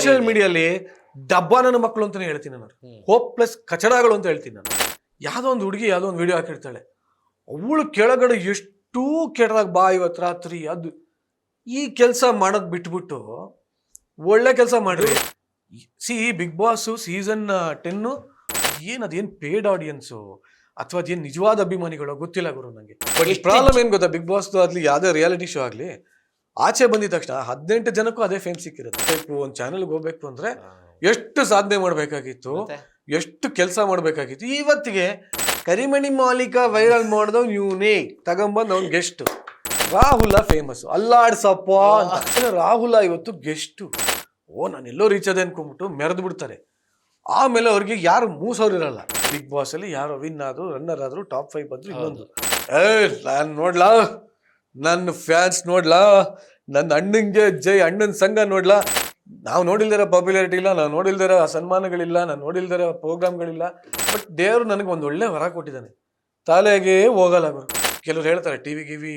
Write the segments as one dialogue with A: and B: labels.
A: Social ಮೀಡಿಯಲ್ಲಿ ಡಬ್ಬ ನನ್ನ ಮಕ್ಕಳು ಅಂತಾನೆ ಹೇಳ್ತೀನಿ ನಾನು. ಹೋಪ್ಲೆಸ್ ಕಚಡಗಳು ಅಂತ ಹೇಳ್ತೀನಿ ನಾನು. ಯಾವುದೋ ಒಂದು ಹುಡುಗಿ ಯಾವುದೋ ಒಂದು ವಿಡಿಯೋ ಹಾಕಿರ್ತಾಳೆ, ಅವಳು ಕೆಳಗಡೆ ಎಷ್ಟು ಕೆಟ್ಟದಾಗ ಬಾ ಇವತ್ತು ರಾತ್ರಿ ಅದು ಈ ಕೆಲಸ ಮಾಡೋದು ಬಿಟ್ಬಿಟ್ಟು ಒಳ್ಳೆ ಕೆಲಸ ಮಾಡ್ರಿ. ಬಿಗ್ ಬಾಸ್ ಸೀಸನ್ 10 ಅದೇನು ಪೇಡ್ ಆಡಿಯನ್ಸು ಅಥವಾ ಅದೇನು ನಿಜವಾದ ಅಭಿಮಾನಿಗಳು ಗೊತ್ತಿಲ್ಲ ಗುರು ನನಗೆ. ಬಟ್ ಪ್ರಾಬ್ಲಮ್ ಏನು ಗೊತ್ತಾ, ಬಿಗ್ ಬಾಸ್ ಆಗ್ಲಿ ಯಾವುದೇ ರಿಯಾಲಿಟಿ ಶೋ ಆಗಲಿ ಆಚೆ ಬಂದಿದ ತಕ್ಷಣ 18 ಜನಕ್ಕೂ ಅದೇ ಫೇಮ್ ಸಿಕ್ಕಿರುತ್ತೆ. ಒಂದು ಚಾನಲ್ಗೆ ಹೋಗ್ಬೇಕು ಅಂದ್ರೆ ಎಷ್ಟು ಸಾಧನೆ ಮಾಡಬೇಕಾಗಿತ್ತು, ಎಷ್ಟು ಕೆಲಸ ಮಾಡಬೇಕಾಗಿತ್ತು. ಇವತ್ತಿಗೆ ಕರಿಮಣಿ ಮಾಲೀಕ ವೈರಲ್ ಮಾಡಿದವ್ ಇವನೇ ತಗೊಂಬಂದ್ ಅವ್ನ ಗೆಸ್ಟ್. ರಾಹುಲ ಫೇಮಸ್ ಅಲ್ಲಾಡ್ಸಪ್ಪ ಅಂತ ರಾಹುಲ ಇವತ್ತು ಗೆಸ್ಟು. ನಾನು ಎಲ್ಲೋ ರೀಚ್ ಅದೇ ಅನ್ಕೊಂಡ್ಬಿಟ್ಟು ಮೆರೆದು ಬಿಡ್ತಾರೆ. ಆಮೇಲೆ ಅವ್ರಿಗೆ ಯಾರು ಮೂಸೋರು ಇರಲ್ಲ. ಬಿಗ್ ಬಾಸ್ ಅಲ್ಲಿ ಯಾರು ವಿನ್ ಆದ್ರು, ರನ್ನರ್ ಆದ್ರು, ಟಾಪ್ 5 ಬಂದ್ರು. ಇನ್ನೊಂದು ನಾನು ನೋಡ್ಲಾ, ನನ್ನ ಫ್ಯಾನ್ಸ್ ನೋಡ್ಲಾ, ನನ್ನ ಅಣ್ಣಂಗೆ ಜೈ ಅಣ್ಣನ ಸಂಘ ನೋಡ್ಲಾ. ನಾವು ನೋಡಿಲ್ದಿರೋ ಪಾಪ್ಯುಲಾರಿಟಿ ಇಲ್ಲ, ನಾವು ನೋಡಿಲ್ದಿರೋ ಸನ್ಮಾನಗಳಿಲ್ಲ, ನಾನು ನೋಡಿಲ್ದಿರೋ ಪ್ರೋಗ್ರಾಮ್ಗಳಿಲ್ಲ. ಬಟ್ ದೇವರು ನನಗೆ ಒಂದು ಒಳ್ಳೆ ವರ ಕೊಟ್ಟಿದ್ದಾನೆ. ತಾಲೆಗೆ ಹೋಗಲ್ಲ ಅವರು. ಕೆಲವ್ರು ಹೇಳ್ತಾರೆ ಟಿವಿ ಗಿವಿ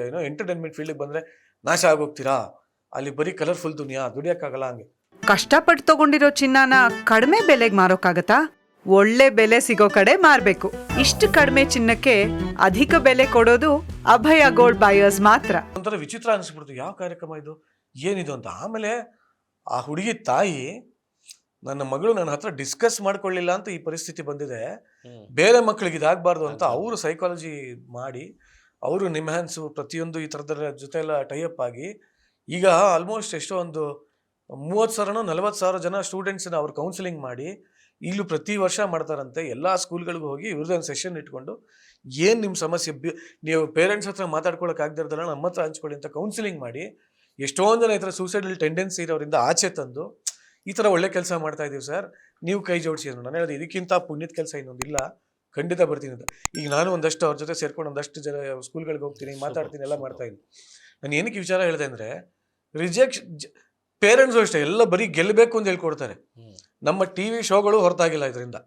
A: ಏನೋ ಎಂಟರ್ಟೈನ್ಮೆಂಟ್ ಫೀಲ್ಡಿಗೆ ಬಂದ್ರೆ ನಾಶ ಆಗೋಗ್ತೀರಾ, ಅಲ್ಲಿ ಬರೀ ಕಲರ್ಫುಲ್ ದುನಿಯಾ, ದುಡಿಯಕ್ಕಾಗಲ್ಲ. ಹಂಗೆ
B: ಕಷ್ಟಪಟ್ಟು ತಗೊಂಡಿರೋ ಚಿನ್ನನ ಕಡಿಮೆ ಬೆಲೆಗೆ ಮಾರೋಕ್ಕಾಗತ್ತಾ? ಒಳ್ಳೆ ಬೆಲೆ ಸಿಗೋ ಕಡೆ ಮಾರ್ಬೇಕು. ಇಷ್ಟು ಕಡಿಮೆ ಚಿನ್ನಕ್ಕೆ ಅಧಿಕ ಬೆಲೆ ಕೊಡೋದು ಅಭಯ ಗೋಲ್ಡ್ ಬಯರ್ಸ್ ಮಾತ್ರ.
A: ಒಂಥರ ವಿಚಿತ್ರ ಅನಿಸ್ಬಿಡ್ತು, ಯಾವ ಕಾರ್ಯಕ್ರಮ ಇದು, ಏನಿದು ಅಂತ. ಆಮೇಲೆ ಆ ಹುಡುಗಿ ತಾಯಿ, ನನ್ನ ಮಗಳು ನನ್ನ ಹತ್ರ ಡಿಸ್ಕಸ್ ಮಾಡ್ಕೊಳ್ಳಿಲ್ಲ ಅಂತ ಈ ಪರಿಸ್ಥಿತಿ ಬಂದಿದೆ, ಬೇರೆ ಮಕ್ಕಳಿಗೆ ಇದಾಗಬಾರ್ದು ಅಂತ ಅವರು ಸೈಕಾಲಜಿ ಮಾಡಿ ಅವರು ನಿಮ್ಹ್ಯಾನ್ಸು ಪ್ರತಿಯೊಂದು ಈ ಥರದ ಜೊತೆ ಎಲ್ಲ ಟೈಅಪ್ ಆಗಿ ಈಗ ಆಲ್ಮೋಸ್ಟ್ ಎಷ್ಟೋ ಒಂದು 30,000 40,000 ಜನ ಸ್ಟೂಡೆಂಟ್ಸ್ನ ಅವ್ರು ಕೌನ್ಸಿಲಿಂಗ್ ಮಾಡಿ ಈಗಲೂ ಪ್ರತಿ ವರ್ಷ ಮಾಡ್ತಾರಂತೆ. ಎಲ್ಲ ಸ್ಕೂಲ್ಗಳಿಗೂ ಹೋಗಿ ಇವ್ರದ್ದು ಒಂದು ಸೆಷನ್ ಇಟ್ಕೊಂಡು ಏನು ನಿಮ್ಮ ಸಮಸ್ಯೆ, ನೀವು ಪೇರೆಂಟ್ಸ್ ಹತ್ರ ಮಾತಾಡ್ಕೊಳಕ್ಕಾಗ್ದಿರೋದಲ್ಲ ನಮ್ಮ ಹತ್ರ ಹಂಚ್ಕೊಳ್ಳಿ ಅಂತ ಕೌನ್ಸಿಲಿಂಗ್ ಮಾಡಿ ಎಷ್ಟೊಂದು ಜನ ಈ ಥರ ಸೂಸೈಡಲ್ ಟೆಂಡೆನ್ಸಿ ಇರೋರಿಂದ ಆಚೆ ತಂದು ಈ ಥರ ಒಳ್ಳೆ ಕೆಲಸ ಮಾಡ್ತಾ ಇದೀವಿ ಸರ್, ನೀವು ಕೈ ಜೋಡಿಸಿ ಅಂತ. ನಾನು ಹೇಳಿದೆ ಇದಕ್ಕಿಂತ ಪುಣ್ಯದ ಕೆಲಸ ಇನ್ನೊಂದಿಲ್ಲ, ಖಂಡಿತ ಬರ್ತೀನಿ ಅಂತ. ಈಗ ನಾನು ಒಂದಷ್ಟು ಅವ್ರ ಜೊತೆ ಸೇರ್ಕೊಂಡು ಒಂದಷ್ಟು ಜನ ಸ್ಕೂಲ್ಗಳಿಗೆ ಹೋಗ್ತೀನಿ, ಮಾತಾಡ್ತೀನಿ, ಎಲ್ಲ ಮಾಡ್ತಾ ಇದ್ದೀನಿ. ನಾನು ಏನಕ್ಕೆ ವಿಚಾರ ಹೇಳಿದೆ ಅಂದರೆ, ಪೇರೆಂಟ್ಸು ಅಷ್ಟೇ ಎಲ್ಲ ಬರೀ ಗೆಲ್ಲಬೇಕು ಅಂತ ಹೇಳ್ಕೊಡ್ತಾರೆ. ನಮ್ಮ ಟಿವಿ ಶೋಗಳು ಹೊರತಾಗಿಲ್ಲ ಇದರಿಂದ.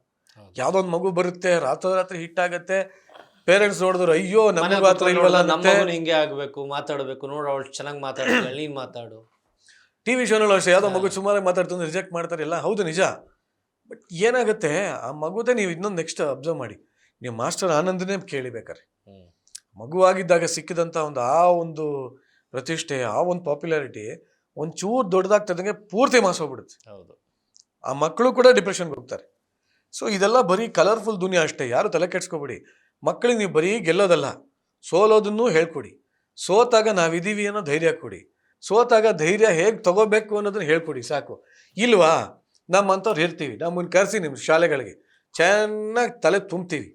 A: ಯಾವುದೋ ಒಂದು ಮಗು ಬರುತ್ತೆ, ರಾತ್ರಿ ಹಿಟ್ ಆಗುತ್ತೆ, ಪೇರೆಂಟ್ಸ್ ನೋಡಿದ್ರು ಅಯ್ಯೋ ನಮ್ಮ ಹತ್ರ ಇಲ್ವಲ್ಲ,
C: ಹಿಂಗೆ ಆಗ್ಬೇಕು, ಮಾತಾಡ್ಬೇಕು, ನೋಡು ಅವಳು ಚೆನ್ನಾಗಿ ಮಾತಾಡ್ತಿಲ್ಲ, ನೀನ್ ಮಾತಾಡು.
A: ಟಿವಿ ಶೋನಲ್ಲೂ ಅಷ್ಟೇ ಯಾವುದೋ ಮಗು ಸುಮಾರಾಗಿ ಮಾತಾಡ್ತು ರಿಜೆಕ್ಟ್ ಮಾಡ್ತಾರೆ ಎಲ್ಲ. ಹೌದು ನಿಜ. ಬಟ್ ಏನಾಗುತ್ತೆ, ಆ ಮಗುದೇ ನೀವು ಇನ್ನೊಂದು ನೆಕ್ಸ್ಟ್ ಅಬ್ಸರ್ವ್ ಮಾಡಿ, ನೀವು ಮಾಸ್ಟರ್ ಆನಂದನೇ ಕೇಳಿಬೇಕಾರೆ ಮಗುವಾಗಿದ್ದಾಗ ಸಿಕ್ಕಿದಂಥ ಒಂದು ಪ್ರತಿಷ್ಠೆ, ಆ ಒಂದು ಪಾಪ್ಯುಲಾರಿಟಿ ಒಂಚೂರು ದೊಡ್ಡದಾಗ್ತದಂಗೆ ಪೂರ್ತಿ ಮಾಸೋಗ್ಬಿಡುತ್ತೆ.
C: ಹೌದು,
A: ಆ ಮಕ್ಕಳು ಕೂಡ ಡಿಪ್ರೆಷನ್ಗೆ ಹೋಗ್ತಾರೆ. ಸೊ ಇದೆಲ್ಲ ಬರೀ ಕಲರ್ಫುಲ್ ದುನಿಯಾ ಅಷ್ಟೇ, ಯಾರು ತಲೆ ಕೆಡ್ಸ್ಕೊಬೇಡಿ. ಮಕ್ಕಳಿಗೆ ನೀವು ಬರೀ ಗೆಲ್ಲೋದಲ್ಲ, ಸೋಲೋದನ್ನು ಹೇಳ್ಕೊಡಿ. ಸೋತಾಗ ನಾವಿದ್ದೀವಿ ಅನ್ನೋ ಧೈರ್ಯ ಕೊಡಿ. ಸೋತಾಗ ಧೈರ್ಯ ಹೇಗೆ ತಗೋಬೇಕು ಅನ್ನೋದನ್ನ ಹೇಳ್ಕೊಡಿ ಸಾಕು. ಇಲ್ವಾ, ನಮ್ಮಂಥವ್ರು ಇರ್ತೀವಿ, ನಮ್ಮನ್ನು ಕರೆಸಿ ನಿಮ್ಮ ಶಾಲೆಗಳಿಗೆ ಚೆನ್ನಾಗಿ ತಲೆ ತುಂಬ್ತೀವಿ.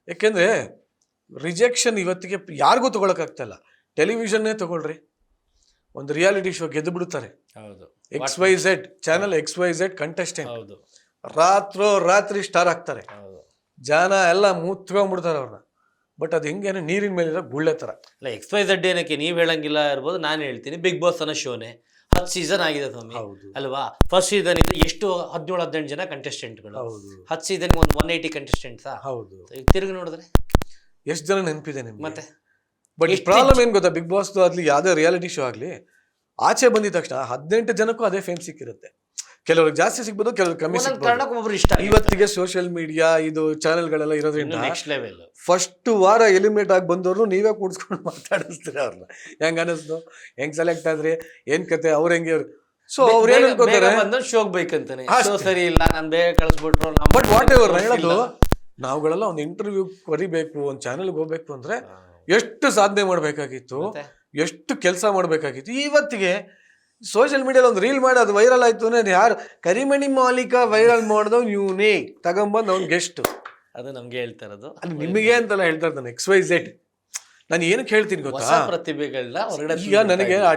A: ಯಾಕೆಂದರೆ ರಿಜೆಕ್ಷನ್ ಇವತ್ತಿಗೆ ಯಾರಿಗೂ ತೊಗೊಳಕ್ಕಾಗ್ತಾಯಿಲ್ಲ. ಟೆಲಿವಿಷನ್ನೇ ತಗೊಳ್ರಿ, ಒಂದು ರಿಯಾಲಿಟಿ ಶೋ ಗೆದ್ದು ಬಿಡುತ್ತಾರೆ.
C: ಹೌದು,
A: XYZ ಚಾನಲ್ XYZ ಕಂಟೆಸ್ಟೆಂಟ್
C: ಹೌದು,
A: ರಾತ್ರಿ ಸ್ಟಾರ್ ಆಗ್ತಾರೆ. ಜನ ಎಲ್ಲ ಮುತ್ಕೊಂಡ್ಬಿಡ್ತಾರೆ ಅವ್ರನ್ನ. ಬಟ್ ಅದು ಹೆಂಗೇನು ನೀರಿನ ಮೇಲಿರೋ ಗುಳ್ಳೆ ಥರ.
C: ಇಲ್ಲ XYZ ಏನಕ್ಕೆ ನೀವು ಹೇಳಂಗಿಲ್ಲ ಇರ್ಬೋದು, ನಾನು ಹೇಳ್ತೀನಿ. ಬಿಗ್ ಬಾಸ್ ಅನ್ನೋ ಶೋನೇ 10 ಸೀಸನ್ ಆಗಿದೆ ಸ್ವಾಮಿ, ಅಲ್ವಾ? ಫಸ್ಟ್ ಸೀಸನ್ ಇದು ಎಷ್ಟು 17-18 ಜನ ಕಂಟೆಸ್ಟೆಂಟ್ಗಳು. 10 ಸೀಸನ್ 180 ಕಂಟೆಸ್ಟೆಂಟ್ಸಾ? ಹೌದು. ತಿರುಗಿ ನೋಡಿದ್ರೆ
A: ಎಷ್ಟು ಜನ ನೆನಪಿದೆ ನಿಮ್ಗೆ?
C: ಮತ್ತೆ
A: ಬಟ್ ಪ್ರಾಬ್ಲಮ್ ಏನ್ ಗೊತ್ತಾ, ಬಿಗ್ ಬಾಸ್ ಆಗ್ಲಿ ಯಾವುದೇ ರಿಯಾಲಿಟಿ ಶೋ ಆಗ್ಲಿ ಆಚೆ ಬಂದಿದ ತಕ್ಷಣ 18 ಜನಕ್ಕೂ ಅದೇ ಫೇಮ್ ಸಿಕ್ಕಿರುತ್ತೆ. ಕೆಲವ್ರಿಗೆ ಜಾಸ್ತಿ ಸಿಗ್ಬೋದು, ಕೆಲವ್ರಿಗೆ ಕಮ್ಮಿ ಸಿಗ್ಬೋದು. ಇವತ್ತಿಗೆ ಸೋಷಿಯಲ್ ಮೀಡಿಯಾ ಇದು ಚಾನೆಲ್ಗಳೆಲ್ಲ ಇರೋದ್ರಿಂದ ಫಸ್ಟ್ ವಾರ ಎಲಿಮಿನೇಟ್ ಆಗಿ ಬಂದವ್ರು ನೀವೇ ಕೂಡ್ಸ್ಕೊಂಡು ಮಾತಾಡಿಸ್ತೀರ ಅವ್ರನ್ನ. ಹೆಂಗ್ ಅನಿಸ್ತು, ಹೆಂಗ್ ಸೆಲೆಕ್ಟ್ ಆದ್ರಿ, ಏನ್ ಕತೆ, ಅವ್ರ ಹೆಂಗೆ. ಸೊ ಅವ್ರ ಏನ್ ಅನ್ಕೋತಾರೆ,
C: ಶೋಗ್ ಬೇಕಂತಾನೆ, ಸರಿ ಇಲ್ಲ ನಾನು ಬೇಗ ಕಳಿಸ್ಬಿಟ್ರು.
A: ಬಟ್ ವಾಟ್ ಎವರ್ ಹೇಳೋದು, ನಾವುಗಳೆಲ್ಲ ಒಂದು ಇಂಟರ್ವ್ಯೂ ಬರಿಬೇಕು, ಒಂದು ಚಾನೆಲ್ಗೆ ಹೋಗ್ಬೇಕು ಅಂದ್ರೆ ಎಷ್ಟು ಸಾಧನೆ ಮಾಡ್ಬೇಕಾಗಿತ್ತು, ಎಷ್ಟು ಕೆಲಸ ಮಾಡ್ಬೇಕಾಗಿತ್ತು. ಇವತ್ತಿಗೆ ಸೋಷಿಯಲ್ ಮೀಡಿಯಾದಲ್ಲಿ ಒಂದು ರೀಲ್ ಮಾಡಿ ಅದು ವೈರಲ್ ಆಯ್ತು ಅಂದ್ರೆ ಯಾರು ಕರಿಮಣಿ ಮಾಲೀಕ ವೈರಲ್ ಮಾಡಿದವ್ ಇವನೇ ತಗೊಂಬಂದ್ ಅವ್ನ ಗೆಸ್ಟ್.
C: ಅದು ನಮ್ಗೆ ಹೇಳ್ತಾ ಇರೋದು,
A: ಅದು ನಿಮಗೆ ಅಂತೆಲ್ಲ ಹೇಳ್ತಾ ಇರ್ತಾನೆ XYZ. ನಾನು ಏನಕ್ಕೆ ಹೇಳ್ತೀನಿ ಗೊತ್ತಾ,
C: ಪ್ರತಿಭೆಗಳನ್ನ ಹೊರಗಡೆ.
A: ಈಗ ನನಗೆ ಆ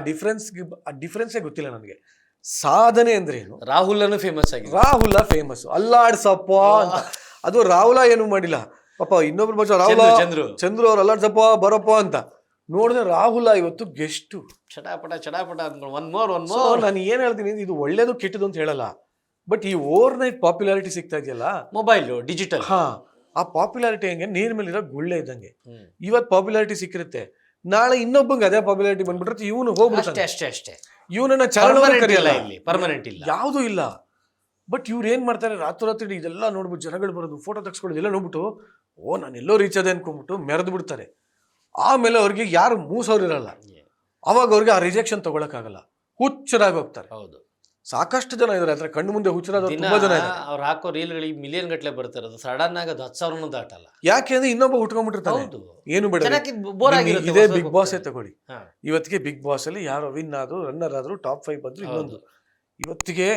A: ಡಿಫ್ರೆನ್ಸೇ ಗೊತ್ತಿಲ್ಲ ನನಗೆ. ಸಾಧನೆ ಅಂದ್ರೆ ಏನು?
C: ರಾಹುಲನು ಫೇಮಸ್ ಆಗಿದೆ,
A: ರಾಹುಲ ಫೇಮಸ್ ಅಲ್ಲಾಡ್ಸಪ್ಪ ಅಂತ. ಅದು ರಾಹುಲ ಏನು ಮಾಡಿಲ್ಲ ಪಾಪ, ಇನ್ನೊಬ್ರು ಬಚ್ಚ ರಾಹುಲ ಚಂದ್ರು ಅವ್ರು ಅಲ್ಲಾಡ್ಸಪ್ಪ ಬರಪ್ಪ ಅಂತ. ನೋಡಿದ್ರೆ ರಾಹುಲ ಇವತ್ತು ಗೆಸ್ಟು.
C: ಚಟಾಪಟ one more.
A: ನಾನು ಏನ್ ಹೇಳ್ತೀನಿ, ಇದು ಒಳ್ಳೇದು ಕೆಟ್ಟದು ಅಂತ ಹೇಳಲ್ಲ. ಬಟ್ ಈ ಓವರ್ ನೈಟ್ ಪಾಪ್ಯುಲಾರಿಟಿ ಸಿಗ್ತಾ ಇದೆಯಲ್ಲ,
C: ಮೊಬೈಲ್ ಡಿಜಿಟಲ್,
A: ಆ ಪಾಪ್ಯುಲಾರಿಟಿ ಹೆಂಗೆ ನೀರ್ ಮೇಲಿರೋ ಗುಳ್ಳೆ ಇದ್ದಂಗೆ. ಇವತ್ತು ಪಾಪ್ಯುಲಾರಿಟಿ ಸಿಕ್ಕಿರುತ್ತೆ, ನಾಳೆ ಇನ್ನೊಬ್ಬಂಗೆ ಅದೇ ಪಾಪ್ಯುಲಾರಿಟಿ ಬಂದ್ಬಿಟ್ರೆ ಇವನು ಹೋಗ್ಬಿಡ್ತಾನೆ.
C: ಅಷ್ಟೇ.
A: ಇವನನ್ನ ಚಾನಲ್ ಕರೆಯಲ್ಲ,
C: ಇಲ್ಲಿ ಪರ್ಮನೆಂಟ್ ಇಲ್ಲ,
A: ಯಾವುದೂ ಇಲ್ಲ. ಬಟ್ ಇವ್ರು ಏನ್ ಮಾಡ್ತಾರೆ, ರಾತ್ರಿ ಇದೆಲ್ಲ ನೋಡ್ಬಿಟ್ಟು ಜನಗಳು ಬರೋದು, ಫೋಟೋ ತೆಗೆಸ್ಕೊಳ್ಳೋದು ಎಲ್ಲ ನೋಡ್ಬಿಟ್ಟು ಓ ನಾನು ಎಲ್ಲೋ ರೀಚ್ ಅದೇ ಅನ್ಕೊಂಡ್ಬಿಟ್ಟು ಮೆರೆದು ಬಿಡ್ತಾರೆ. ಆಮೇಲೆ ಅವ್ರಿಗೆ ಯಾರು ಮೂಸೋರು ಇರಲ್ಲ, ಅವಾಗ ಅವ್ರಿಗೆ ಆ ರಿಜೆಕ್ಷನ್ ತಗೊಳಕ್ಕಾಗಲ್ಲ, ಹುಚ್ಚರಾಗಿ ಹೋಗ್ತಾರೆ.
C: ಹೌದು,
A: ಸಾಕಷ್ಟು ಜನ ಇದಾರೆ ಅದ್ರ ಕಣ್ಣು ಮುಂದೆ ಹುಚ್ಚರಾದ ತುಂಬಾ ಜನ ಇದ್ದಾರೆ.
C: ಅವ್ರು ಹಾಕೋ ರೀಲ್ಗಳಿಗೆ ಮಿಲಿಯನ್ ಗಟ್ಟಲೆ ಬರ್ತಿರೋದು, ಸಡನ್ ಆಗಿ ಅದು 10,000 ದಾಟಲ್ಲ.
A: ಯಾಕೆ ಅಂದ್ರೆ ಇನ್ನೊಬ್ಬ ಉಟ್ಕೊಂಡ್ಬಿಟ್ಟಿರ್ತಾನೆ, ಏನು ಬೇಡ.
C: ಬೋರ್ ಆಗಿರುತ್ತೆ.
A: ಇದೇ ಬಿಗ್ ಬಾಸ್ ತಗೊಳ್ಳಿ, ಇವತ್ತಿಗೆ ಬಿಗ್ ಬಾಸ್ ಅಲ್ಲಿ ಯಾರೋ ವಿನ್ ಆದ್ರು, ರನ್ನರ್ ಆದ್ರು, ಟಾಪ್ 5 ಬಂದ್ರು. ಇನ್ನೊಂದು ಇವತ್ತಿಗೆ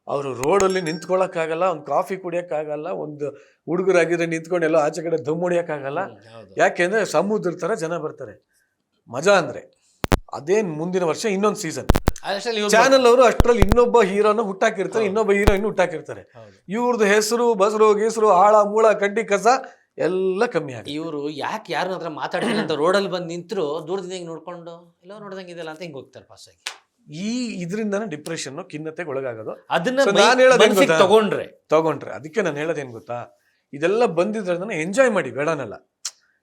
A: ಅವರು ರೋಡಲ್ಲಿ ನಿಂತ್ಕೊಳ್ಳೋಕ್ಕಾಗಲ್ಲ, ಒಂದು ಕಾಫಿ ಕುಡಿಯೋಕ್ಕಾಗಲ್ಲ, ಒಂದು ಹುಡುಗರಾಗಿದ್ರೆ ನಿಂತ್ಕೊಂಡು ಎಲ್ಲೋ ಆಚೆ ಕಡೆ ದಮ್ ಹೊಡಿಯೋಕ್ಕಾಗಲ್ಲ. ಯಾಕೆಂದ್ರೆ ಸಮುದ್ರ ತರ ಜನ ಬರ್ತಾರೆ. ಮಜಾ ಅಂದ್ರೆ ಅದೇನ್ ಮುಂದಿನ ವರ್ಷ ಇನ್ನೊಂದು ಸೀಸನ್ ಚಾನಲ್ ಅವರು ಅಷ್ಟರಲ್ಲಿ ಇನ್ನೊಬ್ಬ ಹೀರೋನ ಹುಟ್ಟಾಕಿರ್ತಾರೆ, ಇನ್ನೊಬ್ಬ ಹೀರೋಯಿನ್ ಹುಟ್ಟಾಕಿರ್ತಾರೆ. ಇವ್ರದ್ದು ಹೆಸರು ಬಸರು ಗೀಸರು ಆಳ ಮೂಳ ಕಡ್ಡಿ ಕಸ ಎಲ್ಲ ಕಮ್ಮಿ ಆಗಿ
C: ಇವರು ಯಾಕೆ ಯಾರ ಹತ್ರ ಮಾತಾಡ್ತಿಲ್ಲ ಅಂತ ರೋಡಲ್ಲಿ ಬಂದು ನಿಂತರು ದೂರದಿಂದ ಹಿಂಗೆ ನೋಡ್ಕೊಂಡು ಎಲ್ಲೋ ನೋಡ್ದಂಗೆ ಇದೆಲ್ಲ ಅಂತ ಹಿಂಗೆ ಹೋಗ್ತಾರೆ ಪಾಸ್ ಆಗಿ.
A: ಇದರಿಂದಾನೆ ಡಿಪ್ರೆಷನ್ ಖಿನ್ನತೆಗೆ ಒಳಗಾಗೋದು.
C: ಅದನ್ನ ನಾನು ಹೇಳೋದೇನು
A: ತಗೊಂಡ್ರೆ ಅದಕ್ಕೆ ನಾನು ಹೇಳೋದೇನು ಗೊತ್ತಾ, ಇದೆಲ್ಲ ಬಂದಿದ್ರಿಂದ ಎಂಜಾಯ್ ಮಾಡಿ, ಬೇಡನಲ್ಲ.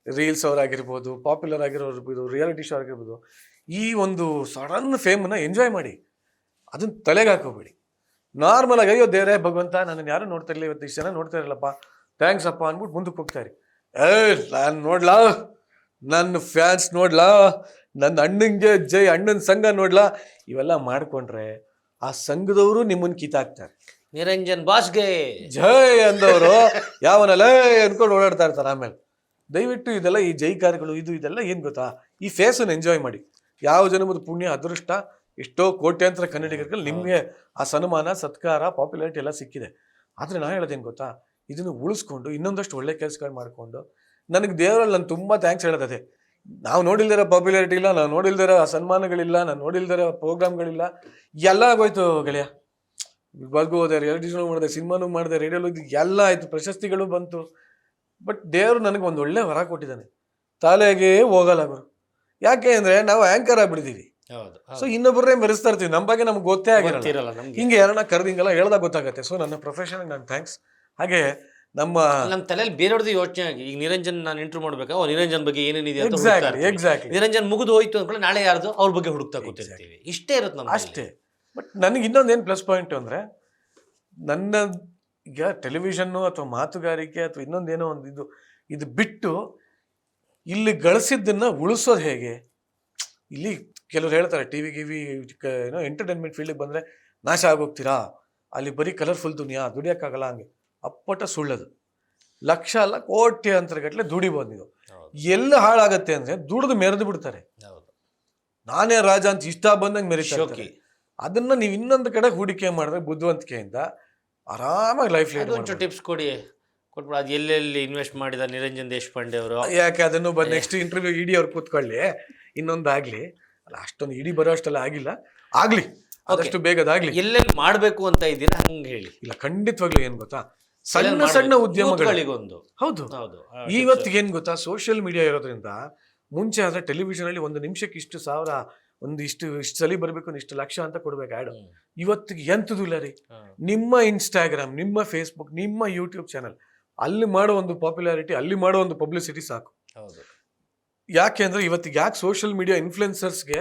A: ರೀಲ್ಸ್ ಅವರಾಗಿರ್ಬೋದು, ಪಾಪ್ಯುಲರ್ ಆಗಿರೋರ್ಬೋದು, ರಿಯಾಲಿಟಿ ಶೋ ಆಗಿರ್ಬೋದು, ಈ ಒಂದು ಸಡನ್ ಫೇಮ್ನ ಎಂಜಾಯ್ ಮಾಡಿ, ಅದನ್ನ ತಲೆಗೆ ಹಾಕೋಬೇಡಿ. ನಾರ್ಮಲ್ ಆಗಿ ಅಯ್ಯೋ ದೇವರೇ ಭಗವಂತ ನನ್ನನ್ನು ಯಾರು ನೋಡ್ತಾ ಇರಲಿಲ್ಲ, ಇವತ್ತು ಇಷ್ಟು ಜನ ನೋಡ್ತಾ ಇರಲ್ಲಪ್ಪ, ಥ್ಯಾಂಕ್ಸ್ ಅಪ್ಪ ಅಂದ್ಬಿಟ್ಟು ಮುಂದಕ್ಕೆ ಹೋಗ್ತಾರೆ. ನಾನು ನೋಡ್ಲಾ, ನನ್ನ ಫ್ಯಾನ್ಸ್ ನೋಡ್ಲಾ, ನನ್ನ ಅಣ್ಣಂಗೆ ಜೈ ಅಣ್ಣನ ಸಂಘ ನೋಡ್ಲಾ, ಇವೆಲ್ಲ ಮಾಡ್ಕೊಂಡ್ರೆ ಆ ಸಂಘದವರು ನಿಮ್ಮನ್ನ ಕಿತ್ತಾಕ್ತಾರೆ.
C: ನಿರಂಜನ್ ಬಾಸ್ಗೆ
A: ಜೈ ಅಂದವರು ಯಾವನಲ್ಲ ಅನ್ಕೊಂಡು ಓಡಾಡ್ತಾ ಇರ್ತಾರೆ. ಆಮೇಲೆ ದಯವಿಟ್ಟು ಇದೆಲ್ಲ ಈ ಜೈಕಾರಗಳು ಇದೆಲ್ಲ ಏನ್ ಗೊತ್ತಾ, ಈ ಫೇಸನ್ನು ಎಂಜಾಯ್ ಮಾಡಿ. ಯಾವ ಜನ್ಮದ ಪುಣ್ಯ ಅದೃಷ್ಟ, ಎಷ್ಟೋ ಕೋಟ್ಯಾಂತರ ಕನ್ನಡಿಗರಿಗೆ ನಿಮಗೆ ಆ ಸನ್ಮಾನ ಸತ್ಕಾರ ಪಾಪ್ಯುಲಾರಿಟಿ ಎಲ್ಲ ಸಿಕ್ಕಿದೆ. ಆದ್ರೆ ನಾ ಹೇಳೋದೇನು ಗೊತ್ತಾ, ಇದನ್ನು ಉಳಿಸ್ಕೊಂಡು ಇನ್ನೊಂದಷ್ಟು ಒಳ್ಳೆ ಕೆಲಸಗಳು ಮಾಡಿಕೊಂಡು, ನನಗೆ ದೇವರಲ್ಲಿ ನಾನು ತುಂಬ ಥ್ಯಾಂಕ್ಸ್ ಹೇಳೋದೇ. ನಾವು ನೋಡಿಲ್ದಿರೋ ಪಾಪ್ಯುಲಾರಿಟಿ ಇಲ್ಲ, ನಾವು ನೋಡಿಲ್ದಿರೋ ಸನ್ಮಾನಗಳಿಲ್ಲ, ನಾನು ನೋಡಿಲ್ದಿರೋ ಪ್ರೋಗ್ರಾಮ್ಗಳಿಲ್ಲ, ಎಲ್ಲ ಆಗೋಯ್ತು ಗೆಳೆಯ. ಬಿಗ್ ಬಾಸ್ಗೂ ಹೋದೆ, ರಿಯಾಲಿಟಿ ಶೋ ಮಾಡಿದೆ, ಸಿನಿಮಾನು ಮಾಡಿದೆ, ರೇಡಿಯೋಲು ಎಲ್ಲ ಆಯ್ತು, ಪ್ರಶಸ್ತಿಗಳು ಬಂತು. ಬಟ್ ದೇವರು ನನಗೆ ಒಂದು ಒಳ್ಳೆ ವರ ಕೊಟ್ಟಿದ್ದಾನೆ, ತಲೆಗೆ ಹೋಗಲ್ಲ ಗುರು. ಯಾಕೆ ಅಂದ್ರೆ ನಾವು ಆಂಕರ್ ಆಗ್ಬಿಟ್ಟಿದೀವಿ. ಸೊ ಇನ್ನೊಬ್ಬರೇ ಮೆರೆಸ್ತಾ ಇರ್ತೀವಿ, ನಮ್ಮ ಬಗ್ಗೆ ನಮ್ಗೆ ಗೊತ್ತೇ ಆಗಿರಲ್ಲ. ಹಿಂಗೆ ಯಾರನ್ನ ಕರೆದು ಹಿಂಗೆಲ್ಲ ಹೇಳ್ದಾಗ ಗೊತ್ತಾಗತ್ತೆ. ಸೊ ನನ್ನ ಪ್ರೊಫೆಷನ್ ನಾನು ಥ್ಯಾಂಕ್ಸ್. ಹಾಗೆ ನಮ್ಮ
C: ತಲೆಯಲ್ಲಿ ಬೇರೆಯವ್ರದ್ದು ಯೋಚನೆ ಆಗಿ, ಈಗ ನಿರಂಜನ್ ನಾನು ಇಂಟರ್ವ್ಯೂ ಮಾಡ್ಬೇಕಾ, ನಿರಂಜನ್ ಬಗ್ಗೆ ಏನೇನಿದೆ ಅಂತ
A: ಎಕ್ಸಾಕ್ಟ್ಲಿ
C: ನಿರಂಜನ್ ಮುಗಿದು ಹೋಯ್ತು ಅಂದ್ಕೊಳ್ಳಿ, ನಾಳೆ ಯಾರ್ದು ಅವ್ರ ಬಗ್ಗೆ ಹುಡುಕ್ತಾ ಕೂತಿರ್ತೀವಿ. ಇಷ್ಟೇ ಇರುತ್ತೆ ನಮ್ಗೆ
A: ಅಷ್ಟೇ. ಬಟ್ ನನಗೆ ಇನ್ನೊಂದೇನು ಪ್ಲಸ್ ಪಾಯಿಂಟ್ ಅಂದ್ರೆ, ನನ್ನ ಈಗ ಟೆಲಿವಿಷನ್ನು ಅಥವಾ ಮಾತುಗಾರಿಕೆ ಅಥವಾ ಇನ್ನೊಂದೇನೋ ಒಂದು ಇದು ಬಿಟ್ಟು ಇಲ್ಲಿ ಗಳಿಸಿದ್ದನ್ನ ಉಳಿಸೋದು ಹೇಗೆ. ಇಲ್ಲಿ ಕೆಲವ್ರು ಹೇಳ್ತಾರೆ ಟಿವಿ ಗಿವಿ ಏನೋ ಎಂಟರ್ಟೈನ್ಮೆಂಟ್ ಫೀಲ್ಡಿಗೆ ಬಂದ್ರೆ ನಾಶ ಆಗೋಗ್ತೀರಾ, ಅಲ್ಲಿ ಬರೀ ಕಲರ್ಫುಲ್ ದುಡಿಯೋಕ್ಕಾಗಲ್ಲ. ಹಂಗೆ ಅಪ್ಪಟ ಸುಳ್ಳದು. ಲಕ್ಷ ಅಲ್ಲ ಕೋಟ್ಯಾಂತರಗಟ್ಟಲೆ ದುಡಿಬೋದು ನೀವು. ಎಲ್ಲ ಹಾಳಾಗತ್ತೆ ಅಂದ್ರೆ ದುಡಿದು ಮೆರೆದು ಬಿಡ್ತಾರೆ. ನಾನೇ ರಾಜ ಅಂತ ಇಷ್ಟ ಬಂದಂಗೆ ಮೆರೀತಾರೆ. ಅದನ್ನ ನೀವು ಇನ್ನೊಂದು ಕಡೆ ಹೂಡಿಕೆ ಮಾಡಿದ್ರೆ ಬುದ್ಧಿವಂತಿಕೆಯಿಂದ ಆರಾಮಾಗಿ ಲೈಫ್ ಲೀಡ್.
C: ಟಿಪ್ಸ್ ಕೊಡಿ, ಕೊಟ್ಬಿಡ. ಅದು ಎಲ್ಲೆಲ್ಲಿ ಇನ್ವೆಸ್ಟ್ ಮಾಡಿದ ನಿರಂಜನ್ ದೇಶಪಾಂಡೆ ಅವರು,
A: ಯಾಕೆ ಅದನ್ನು ನೆಕ್ಸ್ಟ್ ಇಂಟರ್ವ್ಯೂ ಇಡಿ ಅವ್ರು ಕೂತ್ಕೊಳ್ಳಿ, ಇನ್ನೊಂದಾಗ್ಲಿ. ಅಲ್ಲ ಅಷ್ಟೊಂದು ಇಡಿ ಬರೋ ಅಷ್ಟೆಲ್ಲ ಆಗಿಲ್ಲ, ಆಗ್ಲಿ ಆದಷ್ಟು ಬೇಗದಾಗ್ಲಿ.
C: ಎಲ್ಲೆಲ್ಲಿ ಮಾಡ್ಬೇಕು ಅಂತ ಇದ್ದೀರಾ ಹಂಗೆ ಹೇಳಿ.
A: ಇಲ್ಲ ಖಂಡಿತವಾಗ್ಲೂ ಏನ್ ಗೊತ್ತಾ, ಸಣ್ಣ ಸಣ್ಣ ಉದ್ಯಮಗಳಿಗೊಂದು ಹೌದು. ಇವತ್ತಿಗೆ ಏನ್ ಗೊತ್ತಾ, ಸೋಷಿಯಲ್ ಮೀಡಿಯಾ ಇರೋದ್ರಿಂದ ಮುಂಚೆ ಆದ್ರೆ ಟೆಲಿವಿಷನ್ ಅಲ್ಲಿ 1 ನಿಮಿಷಕ್ಕೆ ಇಷ್ಟು ಸಾವಿರ, ಇಷ್ಟು ಸಲ ಬರ್ಬೇಕು, ಇಷ್ಟು ಲಕ್ಷ ಅಂತ ಕೊಡ್ಬೇಕು ಆ್ಯಡ್. ಇವತ್ತಿಗೆ ಎಂತದು ಇಲ್ಲ ರೀ. ನಿಮ್ಮ ಇನ್ಸ್ಟಾಗ್ರಾಮ್, ನಿಮ್ಮ ಫೇಸ್ಬುಕ್, ನಿಮ್ಮ ಯೂಟ್ಯೂಬ್ ಚಾನಲ್, ಅಲ್ಲಿ ಮಾಡೋ ಒಂದು ಪಾಪ್ಯುಲಾರಿಟಿ, ಅಲ್ಲಿ ಮಾಡೋ ಒಂದು ಪಬ್ಲಿಸಿಟಿ ಸಾಕು. ಯಾಕೆ ಅಂದ್ರೆ ಇವತ್ತಿಗೆ ಯಾಕೆ ಸೋಷಿಯಲ್ ಮೀಡಿಯಾ ಇನ್ಫ್ಲುಯೆನ್ಸರ್ಸ್ಗೆ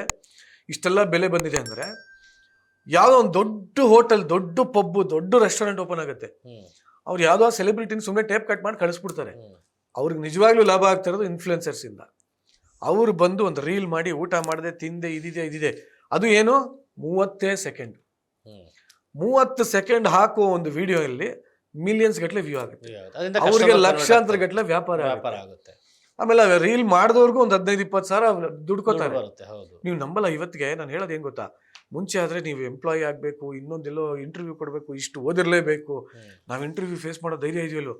A: ಇಷ್ಟೆಲ್ಲ ಬೆಲೆ ಬಂದಿದೆ ಅಂದ್ರೆ, ಯಾವುದೋ ಒಂದು ದೊಡ್ಡ ಹೋಟೆಲ್, ದೊಡ್ಡ ಪಬ್, ದೊಡ್ಡ ರೆಸ್ಟೋರೆಂಟ್ ಓಪನ್ ಆಗುತ್ತೆ, ಅವ್ರು ಯಾವುದೋ ಸೆಲೆಬ್ರಿಟಿನ ಸುಮ್ಮನೆ ಟೇಪ್ ಕಟ್ ಮಾಡಿ ಕಳಿಸ್ಬಿಡ್ತಾರೆ. ಅವ್ರಿಗೆ ನಿಜವಾಗ್ಲೂ ಲಾಭ ಆಗ್ತಾ ಇರೋದು ಇನ್ಫ್ಲುಯೆನ್ಸರ್ಸ್ ಇಂದ. ಅವ್ರು ಬಂದು ಒಂದು ರೀಲ್ ಮಾಡಿ, ಊಟ ಮಾಡಿದೆ, ತಿಂದೆ, ಇದಿದೆ, ಅದು ಏನು 30 ಸೆಕೆಂಡ್ 30 ಸೆಕೆಂಡ್ ಹಾಕುವ ಒಂದು ವಿಡಿಯೋ ಅಲ್ಲಿ ಮಿಲಿಯನ್ಸ್ ಗಟ್ಟಲೆ ವ್ಯೂ ಆಗುತ್ತೆ, ಅವ್ರಿಗೆ ಲಕ್ಷಾಂತರ ಗಟ್ಟಲೆ ವ್ಯಾಪಾರ ಆಗುತ್ತೆ. ಆಮೇಲೆ ರೀಲ್ ಮಾಡಿದವ್ರಿಗೂ ಒಂದು 15-20 ಸಾವಿರ ದುಡ್ಕೋತಾರೆ. ನೀವು ನಂಬಲ್ಲ. ಇವತ್ತಿಗೆ ನಾನು ಹೇಳೋದು ಏನ್ ಗೊತ್ತಾ, ಮುಂಚೆ ಆದ್ರೆ ನೀವು ಎಂಪ್ಲಾಯಿ ಆಗ್ಬೇಕು, ಇನ್ನೊಂದೆಲ್ಲೋ ಇಂಟರ್ವ್ಯೂ ಕೊಡ್ಬೇಕು, ಇಷ್ಟು ಓದಿರ್ಲೇಬೇಕು, ನಾವ್ ಇಂಟರ್ವ್ಯೂ ಫೇಸ್ ಮಾಡೋ ಧೈರ್ಯ ಇದೆಯಲ್ಲೋ.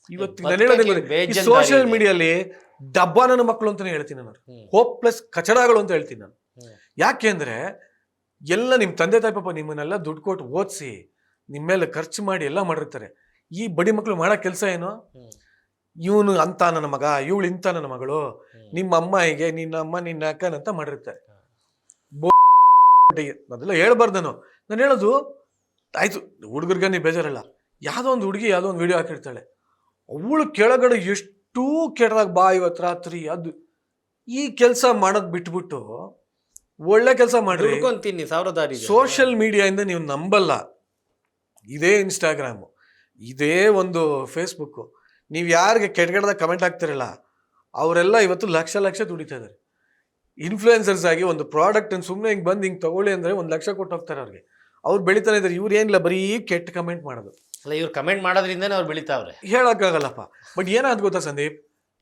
A: ಇವತ್ತಿಗೆ ನಾನು ಹೇಳೋದೇ ಸೋಷಿಯಲ್ ಮೀಡಿಯಲ್ಲಿ ಡಬ್ಬ ನನ್ನ ಮಕ್ಕಳು ಅಂತಾನೆ ಹೇಳ್ತೀನಿ ನಾನು, ಹೋಪ್ಲೆಸ್ ಕಚಡಗಳು ಅಂತ ಹೇಳ್ತೀನಿ ನಾನು. ಯಾಕೆ ಅಂದ್ರೆ ಎಲ್ಲ ನಿಮ್ ತಂದೆ ತಾಯಿ ಪಾಪ ನಿಮ್ಮನ್ನೆಲ್ಲ ದುಡ್ಡು ಕೊಟ್ಟು ಓದಿಸಿ ನಿಮ್ಮ ಮೇಲೆ ಖರ್ಚು ಮಾಡಿ ಎಲ್ಲ ಮಾಡಿರ್ತಾರೆ. ಈ ಬಡಿ ಮಕ್ಕಳು ಮಾಡೋ ಕೆಲಸ ಏನು, ಇವನು ಅಂತ ನನ್ನ ಮಗ, ಇವಳು ಇಂತ ನನ್ನ ಮಗಳು, ನಿಮ್ಮ ಅಮ್ಮ ಹೀಗೆ, ನಿನ್ನ ಅಮ್ಮ ನಿನ್ನ ಅಕ್ಕನಂತ ಮಾಡಿರ್ತಾರೆ. ಅದೆಲ್ಲ ಹೇಳ್ಬಾರ್ದು. ನಾನು ಹೇಳೋದು ಆಯ್ತು, ಹುಡುಗರ್ಗ ನೀವು ಬೇಜಾರಲ್ಲ, ಯಾವುದೋ ಒಂದು ಹುಡುಗಿ ಯಾವುದೋ ಒಂದು ವಿಡಿಯೋ ಹಾಕಿರ್ತಾಳೆ, ಅವಳು ಕೆಳಗಡೆ ಎಷ್ಟು ಕೆಟ್ಟದಾಗ ಬಾ ಇವತ್ತು ರಾತ್ರಿ ಅದು ಈ ಕೆಲಸ ಮಾಡೋದು ಬಿಟ್ಬಿಟ್ಟು ಒಳ್ಳೆ ಕೆಲಸ ಮಾಡ್ರಿ.
C: ದುಡ್ಕೊಂತೀನಿ ಸಾವಿರದಾರಿ
A: ಸೋಷಿಯಲ್ ಮೀಡಿಯಾದಿಂದ ನೀವು ನಂಬಲ್ಲ, ಇದೇ ಇನ್ಸ್ಟಾಗ್ರಾಮು, ಇದೇ ಒಂದು ಫೇಸ್ಬುಕ್ಕು, ನೀವು ಯಾರಿಗೆ ಕೆಟ್ಟಗಡೆದಾಗ ಕಮೆಂಟ್ ಹಾಕ್ತಿರಲ್ಲ ಅವರೆಲ್ಲ ಇವತ್ತು ಲಕ್ಷ ದುಡಿತಾ ಇದ್ದಾರೆ. ಇನ್ಫ್ಲೂಯೆನ್ಸರ್ಸ್ ಆಗಿ ಒಂದು ಪ್ರಾಡಕ್ಟನ್ನು ಸುಮ್ಮನೆ ಹಿಂಗೆ ಬಂದು ಹಿಂಗೆ ತಗೊಳ್ಳಿ ಅಂದರೆ 1 ಲಕ್ಷ ಕೊಟ್ಟು ಹೋಗ್ತಾರೆ ಅವ್ರಿಗೆ. ಅವ್ರು ಬೆಳಿತಾನೆ ಇದ್ದಾರೆ. ಇವ್ರು ಏನಿಲ್ಲ, ಬರೀ ಕೆಟ್ಟ ಕಮೆಂಟ್ ಮಾಡೋದು.
C: ಅಲ್ಲ, ಇವ್ರು ಕಮೆಂಟ್ ಮಾಡೋದ್ರಿಂದನೇ ಅವ್ರು ಬೆಳಿತಾವ್ರೆ.
A: ಹೇಳೋಕ್ಕಾಗಲ್ಲಪ್ಪ. ಬಟ್ ಏನಾದ್ ಗೊತ್ತಾ ಸಂದೀಪ್,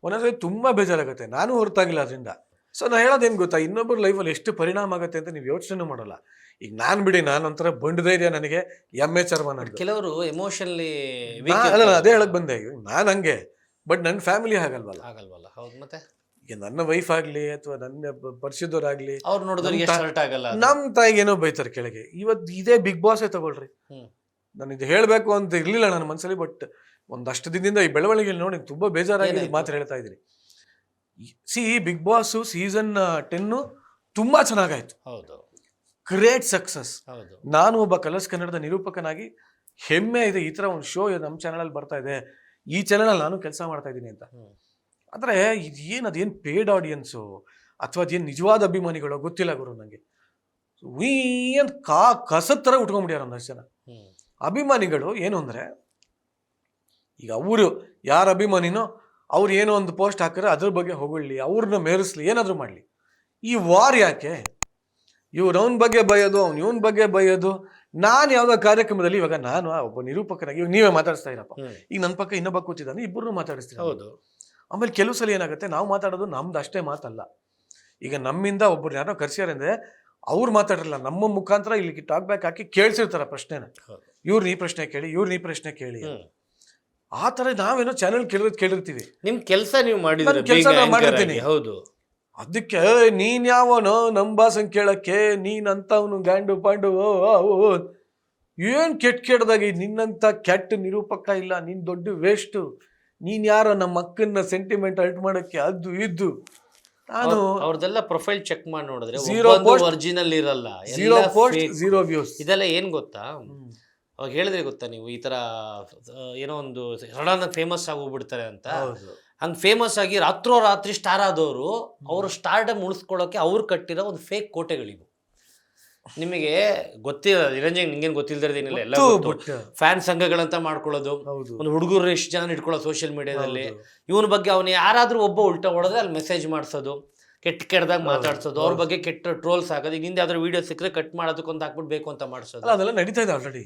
A: ಒಂದೊಂದ್ಸರಿ ತುಂಬ ಬೇಜಾರಾಗುತ್ತೆ. ನಾನು ಹೊರತಾಗಿಲ್ಲ ಅದರಿಂದ. ಸೊ ನಾನು ಹೇಳೋದೇನು ಗೊತ್ತಾ, ಇನ್ನೊಬ್ಬರ ಲೈಫಲ್ಲಿ ಎಷ್ಟು ಪರಿಣಾಮ ಆಗುತ್ತೆ ಅಂತ ನೀವು ಯೋಚನೆ ಮಾಡಲ್ಲ. ಈಗ ನಾನು ಬಿಡಿ, ನಾನು ಒಂಥರ ಬಂಡು ಧೈರ್ಯ, ನನಗೆ ಎಮ್ಮೆ ಚರ್ಮ ನಂದು.
C: ಕೆಲವರು ಎಮೋಷನಲಿ
A: ಅಲ್ಲ, ಅದೇ ಹೇಳಕ್ ಬಂದೆ, ನಾನು ಹಂಗೆ. ಬಟ್ ನನ್ನ ಫ್ಯಾಮಿಲಿ ಆಗಲ್ವಲ್ಲ.
C: ಹೌದು. ಮತ್ತೆ
A: ಈಗ ನನ್ನ ವೈಫ್ ಆಗ್ಲಿ ಅಥವಾ ನನ್ನ ಪರಿಚಯದವ್ರಾಗ್ಲಿ
C: ಅವ್ರು ನೋಡಿದ್ರೆ ಆಗಲ್ಲ.
A: ನಮ್ಮ ತಾಯಿಗೆ ಏನೋ ಬೈತಾರೆ ಕೆಳಗೆ. ಇವತ್ತು ಇದೇ ಬಿಗ್ ಬಾಸೇ ತಗೊಳ್ರಿ. ನಾನು ಇದು ಹೇಳಬೇಕು ಅಂತ ಇರ್ಲಿಲ್ಲ ನನ್ನ ಮನಸ್ಸಲ್ಲಿ. ಬಟ್ ಒಂದಷ್ಟು ದಿನದಿಂದ ಈ ಬೆಳವಣಿಗೆ ನೋಡಿ ತುಂಬಾ ಬೇಜಾರಾಗಿ ಮಾತ್ರ ಹೇಳ್ತಾ ಇದ್ದೀನಿ. ಬಿಗ್ ಬಾಸ್ ಸೀಸನ್ 10 ತುಂಬಾ ಚೆನ್ನಾಗಾಯ್ತು.
C: ಹೌದು,
A: ಗ್ರೇಟ್ ಸಕ್ಸಸ್.
C: ಹೌದು.
A: ನಾನು ಒಬ್ಬ ಕಲರ್ಸ್ ಕನ್ನಡದ ನಿರೂಪಕನಾಗಿ ಹೆಮ್ಮೆ ಇದೆ, ಈ ತರ ಒಂದು ಶೋ ನಮ್ಮ ಚಾನಲ್ ಅಲ್ಲಿ ಬರ್ತಾ ಇದೆ, ಈ ಚಾನಲ್ ನಾನು ಕೆಲಸ ಮಾಡ್ತಾ ಇದ್ದೀನಿ ಅಂತ. ಆದ್ರೆ ಅದೇನು ಪೇಡ್ ಆಡಿಯನ್ಸು ಅಥವಾ ಅದೇನು ನಿಜವಾದ ಅಭಿಮಾನಿಗಳು ಗೊತ್ತಿಲ್ಲ ಗುರು ನನಗೆ. ಅಂತ ಕಸದ ತರ ಉಟ್ಕೊಂಡ್ಬಿಡ್ಯಾರ ಒಂದಷ್ಟು ಜನ ಅಭಿಮಾನಿಗಳು. ಏನು ಅಂದ್ರೆ, ಈಗ ಅವರು ಯಾರ ಅಭಿಮಾನಿನೋ ಅವ್ರು ಏನೋ ಒಂದು ಪೋಸ್ಟ್ ಹಾಕಿದ್ರೆ ಅದ್ರ ಬಗ್ಗೆ ಹೊಗಳ್ಲಿ, ಅವ್ರನ್ನ ಮೇರಿಸ್ಲಿ, ಏನಾದ್ರು ಮಾಡ್ಲಿ. ಈ ವಾರ್ ಯಾಕೆ? ಇವ್ರು ಅವನ ಬಗ್ಗೆ ಬೈಯೋದು, ಅವ್ನು ಇವನ್ ಬಗ್ಗೆ ಬೈಯೋದು. ನಾನು ಯಾವ್ದೋ ಕಾರ್ಯಕ್ರಮದಲ್ಲಿ, ಇವಾಗ ನಾನು ಒಬ್ಬ ನಿರೂಪಕನಾಗಿ, ಇವಾಗ ನೀವೇ ಮಾತಾಡಿಸ್ತಾ ಇರಪ್ಪ, ಈಗ ನನ್ನ ಪಕ್ಕ ಇನ್ನೊಬ್ಬ ಕೂತಿದ್ದಾನೆ, ಇಬ್ಬರು ಮಾತಾಡಿಸ್ತೀನಿ.
C: ಹೌದು.
A: ಆಮೇಲೆ ಕೆಲವು ಸಲ ಏನಾಗುತ್ತೆ, ನಾವು ಮಾತಾಡೋದು ನಮ್ದು ಅಷ್ಟೇ ಮಾತಲ್ಲ. ಈಗ ನಮ್ಮಿಂದ ಒಬ್ಬರು ಯಾರೋ ಕರ್ಸ್ಯಾರಂದ್ರೆ ಅವ್ರು ಮಾತಾಡಿರಲ್ಲ, ನಮ್ಮ ಮುಖಾಂತರ ಇಲ್ಲಿ ಟಾಕ್ ಬ್ಯಾಕ್ ಹಾಕಿ ಕೇಳಿಸಿರ್ತಾರ ಪ್ರಶ್ನೆನ. ಇವ್ರು ಈ ಪ್ರಶ್ನೆ ಕೇಳಿ, ಇವ್ರು ಈ ಪ್ರಶ್ನೆ ಕೇಳಿ. ಆ ತರ ನಾವೇನೋ ಚಾನೆಲ್ ಕೇಳಿರ್ತೀವಿ.
C: ನಿಮ್ ಕೆಲಸ ನೀವು
A: ಮಾಡಿರ್ತೀನಿ.
C: ಹೌದು.
A: ಅದಕ್ಕೆ ನೀನ್ ಯಾವನೋ ನಮ್ ಭಾಷೆ ಕೇಳಕ್ಕೆ, ನೀನ್ ಅಂತವನು ಗಾಂಡು ಪಾಂಡು ಏನ್ ಕೆಟ್ಟದಾಗಿ, ನಿನ್ನಂತ ಕೆಟ್ಟ ನಿರೂಪಕ ಇಲ್ಲ, ನೀನ್ ದೊಡ್ಡ ವೇಸ್ಟ್, ನೀನ್ ಯಾರೋ ನಮ್ಮ ಅಕ್ಕನ್ನ ಸೆಂಟಿಮೆಂಟ್ ಅಲ್ಟ್ ಮಾಡಕ್ಕೆ ಅದು ಇದ್ದು. ನಾನು
C: ಅವ್ರದೆಲ್ಲ ಪ್ರೊಫೈಲ್ ಚೆಕ್ ಮಾಡಿ ನೋಡಿದ್ರೆ ಒರಿಜಿನಲ್ ಇರಲ್ಲ,
A: 0 post 0 views.
C: ಇದೆಲ್ಲ ಏನ್ ಗೊತ್ತಾ, ಅವಾಗ ಹೇಳಿದ್ರೆ ಗೊತ್ತಾ ನೀವು, ಈ ತರ ಏನೋ ಒಂದು ಸಡನ್ ಫೇಮಸ್ ಆಗೋಗ್ಬಿಡ್ತಾರೆ ಅಂತ. ಹಂಗ್ ಫೇಮಸ್ ಆಗಿ ರಾತ್ರೋರಾತ್ರಿ ಸ್ಟಾರ್ ಆದವರು, ಅವ್ರ ಸ್ಟಾರ್ಡಮ್ ಉಳಿಸ್ಕೊಳ್ಳೋಕೆ ಅವ್ರು ಕಟ್ಟಿರೋ ಒಂದು ಫೇಕ್ ಕೋಟೆಗಳಿವು. ನಿಮಗೆ ಗೊತ್ತಿಲ್ಲ, ನಿರಂಜನ್ ನಿಂಗೇನು ಗೊತ್ತಿಲ್ದಿರೋದೇನಿಲ್ಲ, ಎಲ್ಲ ಫ್ಯಾನ್ ಸಂಘಗಳಂತ ಮಾಡ್ಕೊಳ್ಳೋದು, ಒಂದು ಹುಡುಗರು ಎಷ್ಟು ಜನ ಇಟ್ಕೊಳ್ಳೋದು ಸೋಷಿಯಲ್ ಮೀಡಿಯಾದಲ್ಲಿ. ಇವನ ಬಗ್ಗೆ ಅವನು ಯಾರಾದ್ರೂ ಒಬ್ಬ ಉಲ್ಟಾ ಹೊಡೆದ್ರೆ ಅಲ್ಲಿ ಮೆಸೇಜ್ ಮಾಡಿಸೋದು, ಕೆಟ್ಟದಾಗ ಮಾತಾಡ್ಸೋದು, ಅವ್ರ ಬಗ್ಗೆ ಕೆಟ್ಟ ಟ್ರೋಲ್ಸ್ ಆಗೋದು, ಈಗ ನಿಂದ ಯಾವ್ದಾದ್ರು ವಿಡಿಯೋ ಸಿಕ್ಕರೆ ಕಟ್ ಮಾಡೋದಕ್ಕೊಂದು ಹಾಕ್ಬಿಡ್ಬೇಕು ಅಂತ ಮಾಡಿಸೋದು.
A: ಅದೆಲ್ಲ ನಡೀತಾ ಇದೆ ಆಲ್ರೆಡಿ.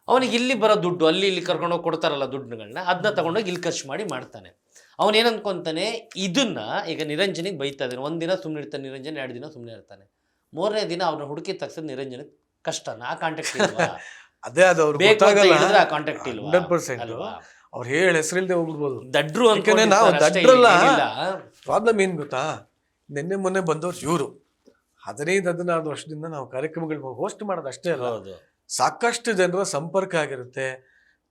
C: ಅವನಿಗೆ ಇಲ್ಲಿ ಬರೋ ದುಡ್ಡು, ಅಲ್ಲಿ ಇಲ್ಲಿ ಕರ್ಕೊಂಡೋಗಿ ಕೊಡ್ತಾರಲ್ಲ ದುಡ್ಡುಗಳನ್ನ, ಅದನ್ನ ತಗೊಂಡೋಗಿ ಇಲ್ಲಿ ಖರ್ಚು ಮಾಡಿ ಮಾಡ್ತಾನೆ. ಅವನೇನು ಅನ್ಕೊಂತಾನೆ, ಇದನ್ನ ಈಗ ನಿರಂಜನಿಗೆ ಬೈತಾ ಇದ್ದಾನೆ, ಒಂದಿನ ಸುಮ್ಮನೆ ಇರ್ತಾನೆ ನಿರಂಜನ್, 2 ದಿನ ಸುಮ್ಮನೆ ಇರ್ತಾನೆ, 3ನೇ ದಿನ ಅವ್ರನ್ನ ಹುಡುಕಿ ತಗ್ಸೋದು ನಿರಂಜನಿಗೆ ಕಷ್ಟನ. ಆ ಕಾಂಟ್ಯಾಕ್ಟ್ ಇಲ್ವಾ?
A: ಅದೇ ಅದು ಅವ್ರು
C: ಆ ಕಾಂಟ್ಯಾಕ್ಟ್ ಇಲ್ವಾ?
A: 100%. ಅವ್ರು ಹೇಳಿ ಹೆಸರಿಲ್ದೆ ಹೋಗ್ಬಿಡ್ಬೋದು,
C: ದಡ್ರು
A: ಅನ್ಕೊಂಡೆ ನಾವು ದಡ್ರಲ್ಲ. ಪ್ರಾಬ್ಲಮ್ ಏನ್ ಗೊತ್ತಾ, ನಿನ್ನೆ ಮೊನ್ನೆ ಬಂದವ್ರು ಇವರು 15-16 ವರ್ಷದಿಂದ ನಾವು ಕಾರ್ಯಕ್ರಮಗಳು ಹೋಸ್ಟ್ ಮಾಡೋದು ಅಷ್ಟೇ ಅಲ್ಲ, ಸಾಕಷ್ಟು ಜನರ ಸಂಪರ್ಕ ಆಗಿರುತ್ತೆ.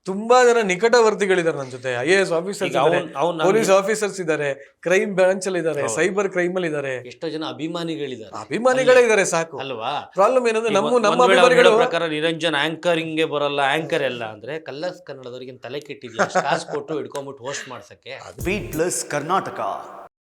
A: ತುಂಬಾ ಜನ ನಿಕಟವರ್ತಿಗಳಿದ್ದಾರೆ ನನ್ನ ಜೊತೆ. IAS ಆಫೀಸರ್ಸ್ ಇದ್ದಾರೆ, ಪೊಲೀಸ್ ಆಫೀಸರ್ಸ್ ಇದ್ದಾರೆ, ಕ್ರೈಮ್ ಬ್ರಾಂಚ್ ಅಲ್ಲಿ ಇದ್ದಾರೆ, ಸೈಬರ್ ಕ್ರೈಮ್ ಅಲ್ಲಿ ಇದ್ದಾರೆ,
C: ಎಷ್ಟೋ ಜನ
A: ಅಭಿಮಾನಿಗಳೇ ಇದ್ದಾರೆ. ಸಾಕು
C: ಅಲ್ವಾ?
A: ಪ್ರಾಬ್ಲಮ್ ಏನಂದ್ರೆ ನಮ್ಮ ಅಭಿಮಾನಿಗಳ
C: ಪ್ರಕಾರ ನಿರಂಜನ್ ಆಂಕರಿಂಗ್ಗೆ ಬರಲ್ಲ, ಆಂಕರ್ ಎಲ್ಲ ಅಂದ್ರೆ ಕಲರ್ಸ್ ಕನ್ನಡದವ್ರಿಗೆ ತಲೆ ಕೆಟ್ಟಿದ್ಯಾ, ಕಾಸು ಕೊಟ್ಟು ಹಿಡ್ಕೊಂಡ್ಬಿಟ್ಟು ಹೋಸ್ಟ್ ಮಾಡ್ಸಕ್ಕೆ.
D: Beat plus Karnataka.